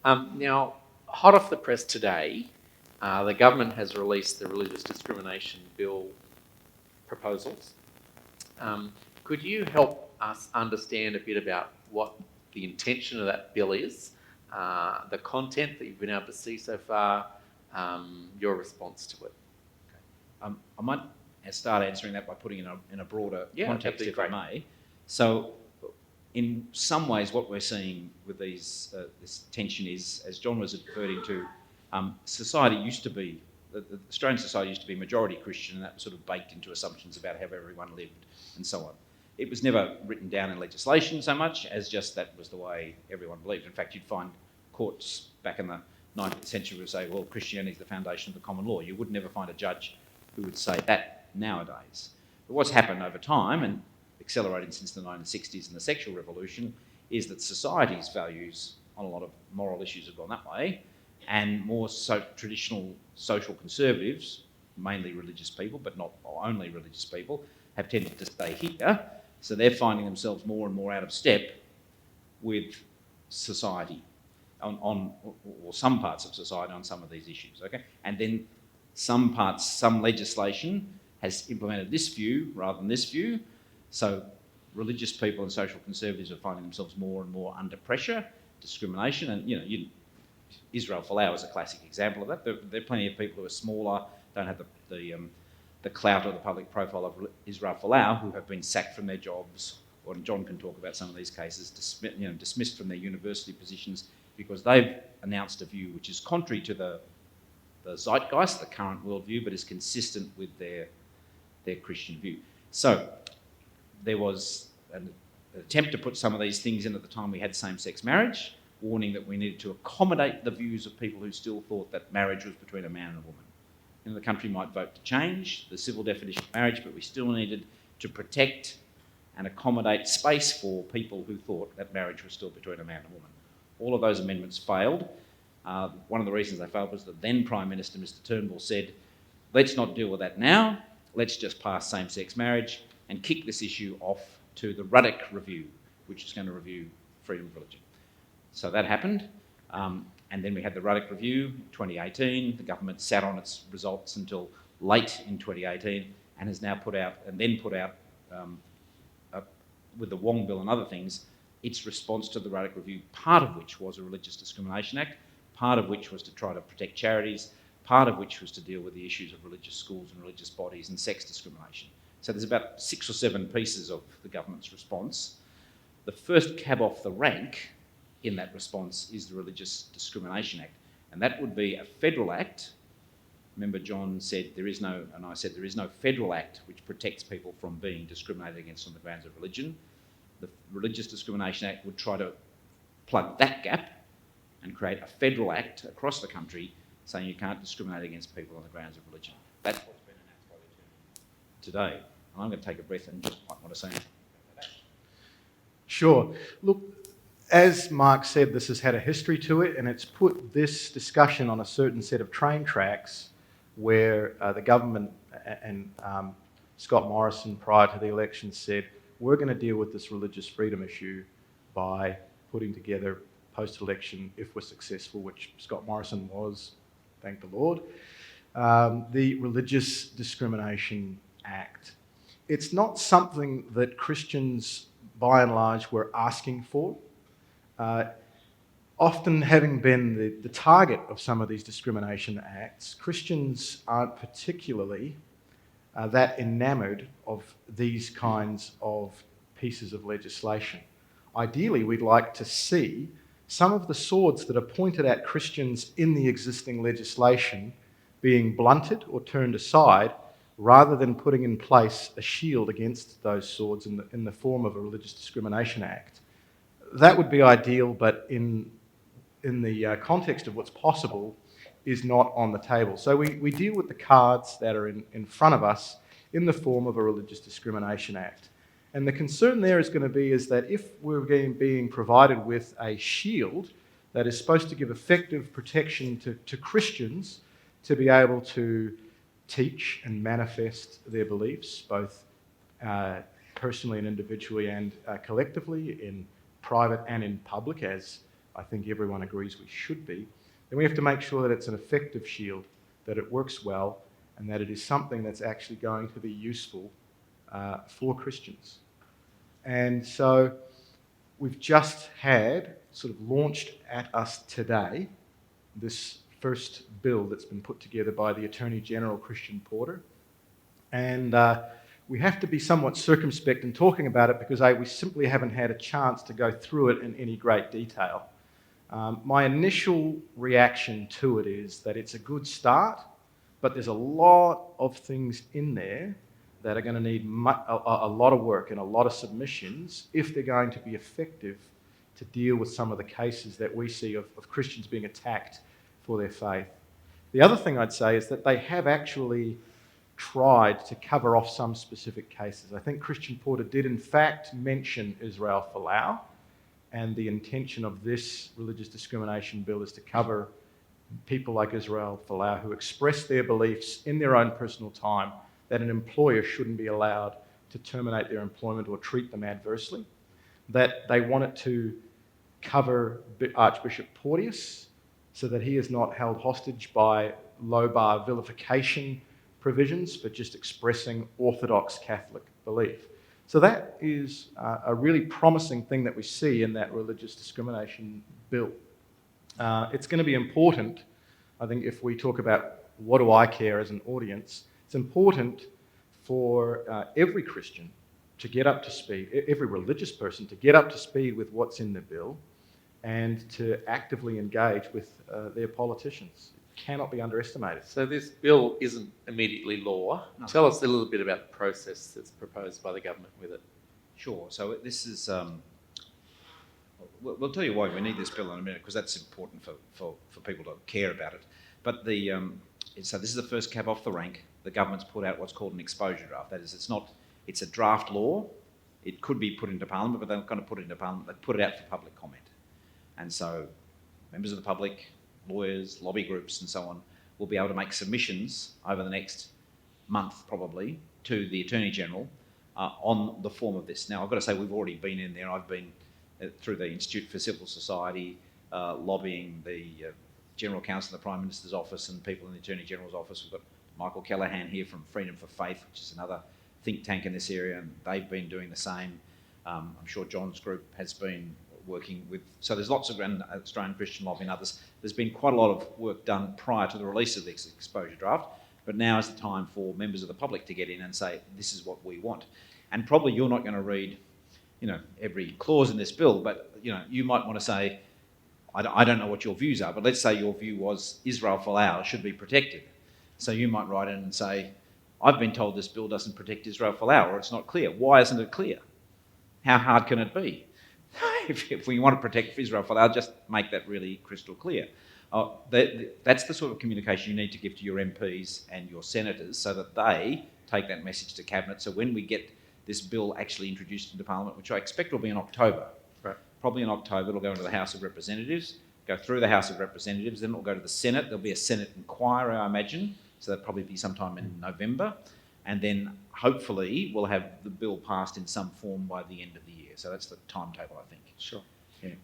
Now, hot off the press today, the government has released the Religious Discrimination Bill proposals. Could you help us understand a bit about what the intention of that bill is, the content that you've been able to see so far, your response to it? I might start answering that by putting it in a broader context, if great. I may. So, in some ways, what we're seeing with this tension is, as John was adverting to, society used to be, the Australian society used to be majority Christian, and that was sort of baked into assumptions about how everyone lived and so on. It was never written down in legislation so much as just that was the way everyone believed. In fact, you'd find courts back in the 19th century would say, well, Christianity is the foundation of the common law. You would never find a judge who would say that nowadays. But what's happened over time, and accelerating since the 1960s and the sexual revolution, is that society's values on a lot of moral issues have gone that way, and more traditional social conservatives, mainly religious people, but not only religious people, have tended to stay here. So they're finding themselves more and more out of step with society or some parts of society on some of these issues. Okay, and then some legislation has implemented this view rather than this view. So religious people and social conservatives are finding themselves more and more under pressure, discrimination, and Israel Folau is a classic example of that. There are plenty of people who are smaller, don't have the clout or the public profile of Israel Folau, who have been sacked from their jobs, or John can talk about some of these cases, dismissed from their university positions because they've announced a view which is contrary to the zeitgeist, the current worldview, but is consistent with their Christian view. So there was an attempt to put some of these things in at the time we had same-sex marriage, warning that we needed to accommodate the views of people who still thought that marriage was between a man and a woman. The country might vote to change the civil definition of marriage, but we still needed to protect and accommodate space for people who thought that marriage was still between a man and a woman. All of those amendments failed. One of the reasons they failed was that then Prime Minister Mr Turnbull said, let's not deal with that now, let's just pass same-sex marriage and kick this issue off to the Ruddock Review, which is going to review freedom of religion. So that happened. And then we had the Ruddock Review in 2018. The government sat on its results until late in 2018 and has now put out, with the Wong Bill and other things, its response to the Ruddock Review, part of which was a Religious Discrimination Act, part of which was to try to protect charities, part of which was to deal with the issues of religious schools and religious bodies and sex discrimination. So there's about 6 or 7 pieces of the government's response. The first cab off the rank in that response is the Religious Discrimination Act. And that would be a federal act. Remember, John said there is no federal act which protects people from being discriminated against on the grounds of religion. The Religious Discrimination Act would try to plug that gap and create a federal act across the country saying you can't discriminate against people on the grounds of religion. That's what's been announced by the Attorney today. And I'm going to take a breath and just might want to say anything about that. Sure. Look, as Mark said, this has had a history to it, and it's put this discussion on a certain set of train tracks where the government and Scott Morrison, prior to the election, said, we're going to deal with this religious freedom issue by putting together post-election, if we're successful, which Scott Morrison was, thank the Lord, the Religious Discrimination Act. It's not something that Christians, by and large, were asking for. Often having been the target of some of these discrimination acts, Christians aren't particularly that enamoured of these kinds of pieces of legislation. Ideally, we'd like to see some of the swords that are pointed at Christians in the existing legislation being blunted or turned aside, rather than putting in place a shield against those swords in the form of a Religious Discrimination Act. That would be ideal, but in the context of what's possible, is not on the table. So we deal with the cards that are in front of us in the form of a Religious Discrimination Act. And the concern there is going to be is that if we're being provided with a shield that is supposed to give effective protection to Christians to be able to teach and manifest their beliefs, both personally and individually and collectively, in private and in public, as I think everyone agrees we should be, then we have to make sure that it's an effective shield, that it works well, and that it is something that's actually going to be useful for Christians. And so we've just had, sort of launched at us today, this first bill that's been put together by the Attorney General, Christian Porter. And we have to be somewhat circumspect in talking about it because we simply haven't had a chance to go through it in any great detail. My initial reaction to it is that it's a good start, but there's a lot of things in there that are going to need a lot of work and a lot of submissions if they're going to be effective to deal with some of the cases that we see of Christians being attacked for their faith. The other thing I'd say is that they have actually tried to cover off some specific cases. I think Christian Porter did in fact mention Israel Folau, and the intention of this religious discrimination bill is to cover people like Israel Folau who express their beliefs in their own personal time that an employer shouldn't be allowed to terminate their employment or treat them adversely, that they want it to cover Archbishop Porteous so that he is not held hostage by low-bar vilification provisions for just expressing Orthodox Catholic belief. So that is a really promising thing that we see in that religious discrimination bill. It's going to be important, I think, if we talk about what do I care as an audience, it's important for every Christian to get up to speed, every religious person to get up to speed with what's in the bill and to actively engage with their politicians. It cannot be underestimated. So this bill isn't immediately law. No. Tell us a little bit about the process that's proposed by the government with it. Sure. So this is. We'll tell you why we need this bill in a minute, because that's important for people to care about it. But so this is the first cab off the rank. The government's put out what's called an exposure draft. That is, it's a draft law. It could be put into Parliament, but they're not going to put it into Parliament. They put it out for public comment. And so members of the public, lawyers, lobby groups and so on will be able to make submissions over the next month probably to the Attorney General on the form of this. Now, I've got to say we've already been in there. I've been through the Institute for Civil Society, lobbying the General Counsel of the Prime Minister's office and people in the Attorney General's office. We've got Michael Callaghan here from Freedom for Faith, which is another think tank in this area, and they've been doing the same. I'm sure John's group has been working with, so there's lots of Australian Christian Lobby and others. There's been quite a lot of work done prior to the release of this exposure draft, but now is the time for members of the public to get in and say, this is what we want. And probably you're not going to read, every clause in this bill, but, you might want to say, I don't know what your views are, but let's say your view was Israel Folau should be protected. So you might write in and say, I've been told this bill doesn't protect Israel Folau, or it's not clear. Why isn't it clear? How hard can it be? If we want to protect Israel Folau, just make that really crystal clear. That's the sort of communication you need to give to your MPs and your senators so that they take that message to Cabinet. So when we get this bill actually introduced into Parliament, which I expect will be in October, Right. probably in October, it'll go into the House of Representatives, go through the House of Representatives, then it'll go to the Senate. There'll be a Senate inquiry, I imagine, so that'll probably be sometime in November. And then hopefully we'll have the bill passed in some form by the end of the year. So that's the timetable, I think. Sure.